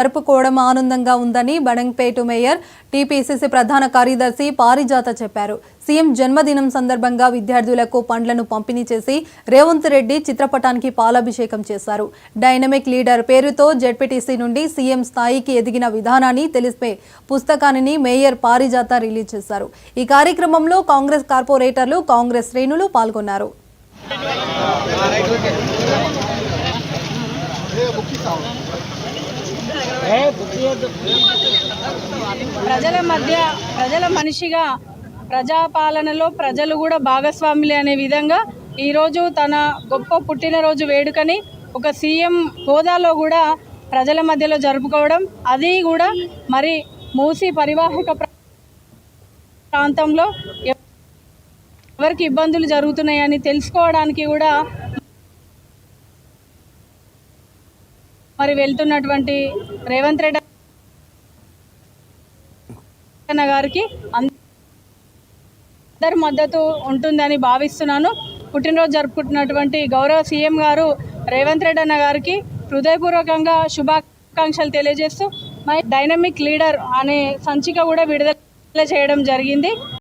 జరుపుకోవడం ఆనందంగా ఉందని బడంగ్పేట మేయర్ టీపీసీసీ ప్రధాన కార్యదర్శి పారిజాత చెప్పారు. సీఎం జన్మదినం సందర్భంగా విద్యార్థులకు పండ్లను పంపిణీ చేసి రేవంత్ రెడ్డి చిత్రపటానికి పాలాభిషేకం చేశారు. డైనమిక్ లీడర్ పేరుతో జెడ్పీటీసీ నుండి సీఎం స్థాయికి ఎదిగిన విధానాన్ని తెలిపే పుస్తకాన్ని మేయర్ పారిజాత రిలీజ్ చేశారు. ఈ కార్యక్రమంలో కాంగ్రెస్ కార్పొరేటర్లు, కాంగ్రెస్ శ్రేణులు పాల్గొన్నారు. ప్రజల మనిషిగా ప్రజాపాలనలో ప్రజలు కూడా భాగస్వాములే అనే విధంగా ఈరోజు తన గొప్ప పుట్టినరోజు వేడుకని ఒక సీఎం హోదాలో కూడా ప్రజల మధ్యలో జరుపుకోవడం, అది కూడా మరి మూసీ పరివాహక ప్రాంతంలో ఎవరికి ఇబ్బందులు జరుగుతున్నాయని తెలుసుకోవడానికి కూడా మరి వెళ్తున్నటువంటి రేవంత్ రెడ్డి గారికి అందరి మద్దతు ఉంటుందని భావిస్తున్నాను. పుట్టినరోజు జరుపుకుంటున్నటువంటి గౌరవ సీఎం గారు రేవంత్ రెడ్డి అన్న గారికి హృదయపూర్వకంగా శుభాకాంక్షలు తెలియజేస్తూ మై డైనమిక్ లీడర్ అనే సంచిక కూడా విడుదల చేయడం జరిగింది.